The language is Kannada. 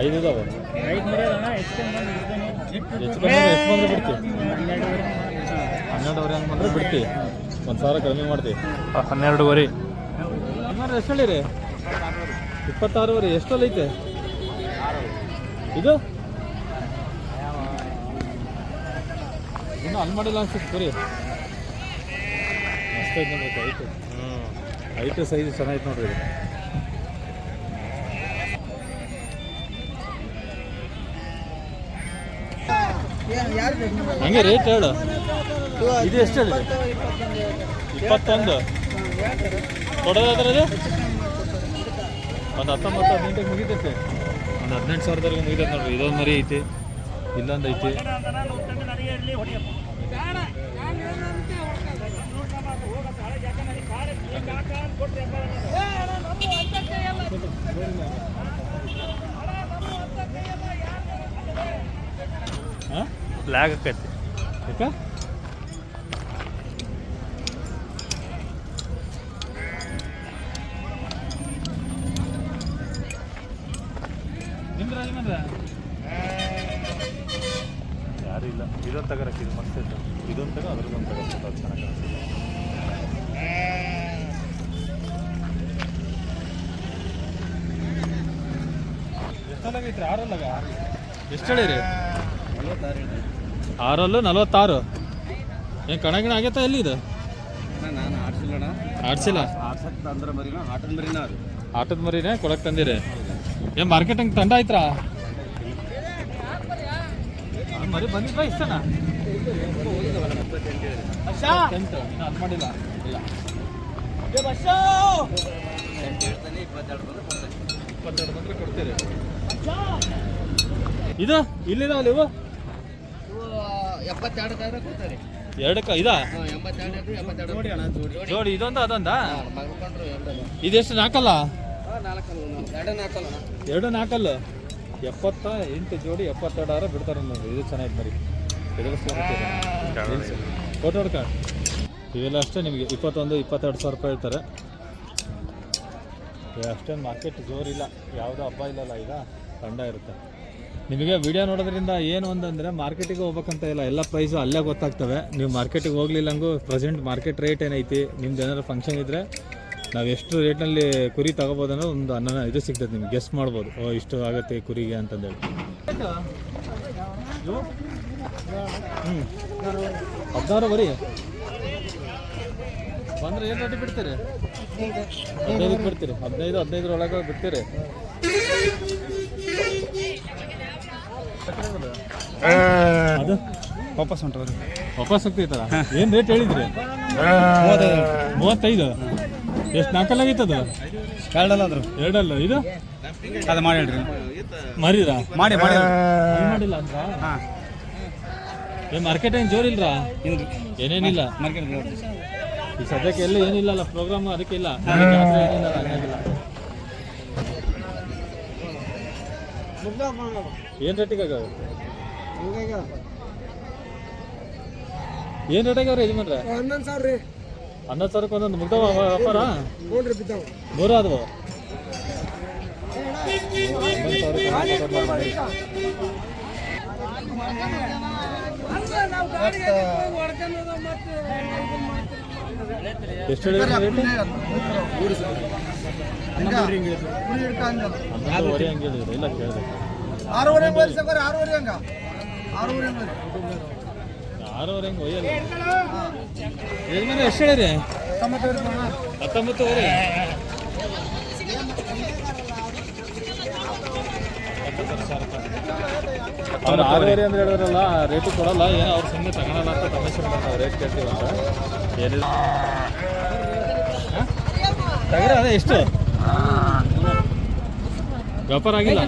5 ಇದಾವೆ. ಐದು ಮರಿ ಅಣ್ಣ ಹೆಚ್ಚು ಬಂದು ಹೆಚ್ಚು ಕಮ್ಮಿ ಎಷ್ಟು ಬಂದರೆ ಬಿಡ್ತಿ? 12 ಹಂಗೆ ಬಂದರೆ ಬಿಡ್ತಿ. 1,000 ಕಡಿಮೆ ಮಾಡ್ತಿ. 12 ಹಂಗಾರೆ ಎಷ್ಟು ಹೇಳಿರಿ? 26 ಎಷ್ಟಲ್ಲಿ ಐತೆ ಇದು? ಇನ್ನೂ ಅಲ್ಲಿ ಮಾಡಿಲ್ಲ ಅನ್ಸುತ್ತೆ ಬರೀ. ಮಸ್ತ್ ಐತೆ ನೋಡ್ರಿ ಐಟು. ಐಟು ಸೈಜ್ ಚೆನ್ನಾಗಿತ್ತು ನೋಡ್ರಿ ಇದು. ಹಂಗೆ ರೇಟ್ ಹೇಳು. ಇದು ಎಷ್ಟು ಹೇಳಿ? 21 ಕೊಡೋದಾದ್ರೆ ಒಂದು 19-18 ಮುಗಿತೈತೆ. ಒಂದು 18,000 ಮುಗಿತೈತೆ ನೋಡ್ರಿ. ಇದೊಂದು ಮರಿ ಐತಿ, ಇಲ್ಲೊಂದು ಐತಿ. ಲ್ಯಾಗ್ ಆಕೈತಿ. ಯಾಕೆ? ಯಾರು ಇಲ್ಲ. ಇದೊಂದು ತಗೋರಕ್ಕೆ ಇದು ಮಸ್ತ್ ಐತೆ. ಇದೊಂದು ತಗೋ, ಅದ್ರದ್ದೊಂದು ತಗೋಬೇಕು. ಅದು ಚೆನ್ನಾಗಿ ಕಾಣಿಸ್ತದೆ. ಎಷ್ಟಲ್ಲಾಗೈತ್ರಿ? 6ಅಲ್ಲಾಗ ಎಷ್ಟು ಹೇಳಿರಿ? 6 46. ಏನು ಕಣಗಿಣ ಆಗೈತಾ? ಎಲ್ಲಿ ಇದು? ನಾನು ಆಡ್ಸಿಲ್ಲಣ್ಣ. ಆಡ್ಸಿಲ್ಲ? ಆಡ್ಸಕ್ಕೆ ಅಂದ್ರೆ ಮರಿನ ಆಟದ ಮರಿನ ಅದು. ಆಟದ ಮರಿನೇ ಕೊಡಕ್ಕೆ ತಂದಿರಿ? ಏನು ಮಾರ್ಕೆಟಿಂಗ್ ತಂಡ ಆಯ್ತಾ? ಮರಿ ಬಂದಿದ್ವಾ ಇಷ್ಟನಾ? ಇನ್ನು ಅದು ಮಾಡಿಲ್ಲ. ಇಲ್ಲ 22 ಬಂದರೆ ಕೊಡ್ತೀರಿ. ಇದು ಇಲ್ಲಿದಾವಲ್ಲ ಇವು? 72 ಕೊಡ್ತಾರೆ. ಎರಡಕ್ಕೆ ಇದಾ? 82 ನೋಡಿ ಅಣ್ಣ ಜೋಡಿ. ಜೋಡಿ ಇದೊಂದು ಅದೊಂದಾ? ಮಲ್ಕೊಂಡ್ರು ಎರಡು. ಇದೆಷ್ಟು? 4 2 4 78 ಜೋಡಿ 72 ಬಿಡ್ತಾರೆ ನೋಡಿ. ಇದು ಚೆನ್ನಾಗಿ ಮರಿ. ಫೋಟೋ ಹೊಡ್ಕ. ಇವೆಲ್ಲ ಅಷ್ಟೇ ನಿಮಗೆ 21-22 ಸಾವಿರ ರೂಪಾಯಿ ಹೇಳ್ತಾರೆ. ಅಷ್ಟೇನು ಮಾರ್ಕೆಟ್ ಜೋರಿಲ್ಲ. ಯಾವುದೋ ಹಬ್ಬ ಇಲ್ಲಲ್ಲ, ಈಗ ತಂಡ ಇರುತ್ತೆ. ನಿಮಗೆ ವಿಡಿಯೋ ನೋಡೋದ್ರಿಂದ ಏನು ಒಂದಂದರೆ ಮಾರ್ಕೆಟಿಗೆ ಹೋಗ್ಬೇಕಂತ ಇಲ್ಲ, ಎಲ್ಲ ಪ್ರೈಸು ಅಲ್ಲೇ ಗೊತ್ತಾಗ್ತವೆ. ನೀವು ಮಾರ್ಕೆಟಿಗೆ ಹೋಗ್ಲಿಲ್ಲಂಗೂ ಪ್ರೆಸೆಂಟ್ ಮಾರ್ಕೆಟ್ ರೇಟ್ ಏನೈತಿ, ನಿಮ್ದು ಏನಾದ್ರು ಫಂಕ್ಷನ್ ಇದ್ದರೆ ನಾವು ಎಷ್ಟು ರೇಟ್ನಲ್ಲಿ ಕುರಿ ತಗೋಬೋದು ಅನ್ನೋ ಒಂದು ಇದು ಸಿಗ್ತದೆ. ನಿಮ್ಗೆ ಗೆಸ್ಟ್ ಮಾಡ್ಬೋದು, ಇಷ್ಟು ಆಗುತ್ತೆ ಕುರಿಗೆ ಅಂತಂದೇಳಿ. 16 ಬರೀ ಬಂದರೆ ಏನು ರೇಟಿಗೆ ಬಿಡ್ತೀರಿ? 15ಕ್ಕೆ ಬಿಡ್ತೀರಿ? 15 ಒಳಗೆ ಬಿಡ್ತೀರಿ? ಅದು ವಾಪಸ್ ಹೊಂಟವ್ರಿ. ವಾಪಸ್ ಹೋಗ್ತೈತಲ್ಲ? ಏನು ರೇಟ್ ಹೇಳಿದ್ರಿ? 35. ಎಷ್ಟು? 4 ಆಗೈತದು? 2 ಅಲ್ಲ ಅದ್ರ 2 ಅಲ್ಲ ಇದು? ಅದು ಮಾಡಿ ಹೇಳ್ರಿ. ಮರಿರಾ? ಮಾಡಿಲ್ಲ ಅಂತ. ಏನು ಮಾರ್ಕೆಟ್ ಏನು ಜೋರಿಲ್ರಾ? ಏನೇನಿಲ್ಲ ಮಾರ್ಕೆಟ್ ಈ ಸದ್ಯಕ್ಕೆ ಎಲ್ಲ ಏನಿಲ್ಲಲ್ಲ ಪ್ರೋಗ್ರಾಮ್, ಅದಕ್ಕೆ ಇಲ್ಲ. ಏನಿಲ್ಲ, ಹಂಗಾಗಿಲ್ಲ. ಏನು ರೇಟಿಗೆ ಆಗವೆ? ಏನು ರೇಟಾಗ ಅವ್ರಿ ಯಜಮಾನ್ರೆ? 11,000ಕ್ಕೆ ಒಂದೊಂದು ಮುಗ್ದವ ವ್ಯಾಪಾರ? 3 ಆದವು. 11,000 ಎಷ್ಟು ಹೇಳಿದ್ರೆ ರೇಟ್? 11,500 ಹಂಗೆ ಹೇಳಿದ್ರು. ಇಲ್ಲ ಕೇಳಿದೆ 6.5 ಹಂಗೆ 6 ಹೆಂಗೆ ಒಯ್ಯಲ್ಲ. ಯಜಮಾನ ಎಷ್ಟು ಹೇಳಿರಿ? 19. ಅವ್ರು 6.5 ಅಂದ್ರೆ ಹೇಳಿದ್ರಲ್ಲ, ರೇಟು ಕೊಡಲ್ಲ. ಏನೋ ಅವ್ರು ಸುಮ್ಮನೆ ತಗೊಳಲ್ಲ ಅಂತ ತಮಾಷೆ ಮಾಡ್ತಾರೆ. ರೇಟ್ ಕೇಳ್ತೀವಿ ಅಂತ ಏನಿಲ್ಲ ತಗರ. ಅದೇ ಎಷ್ಟು ವ್ಯಾಪಾರ ಆಗಿಲ್ಲ?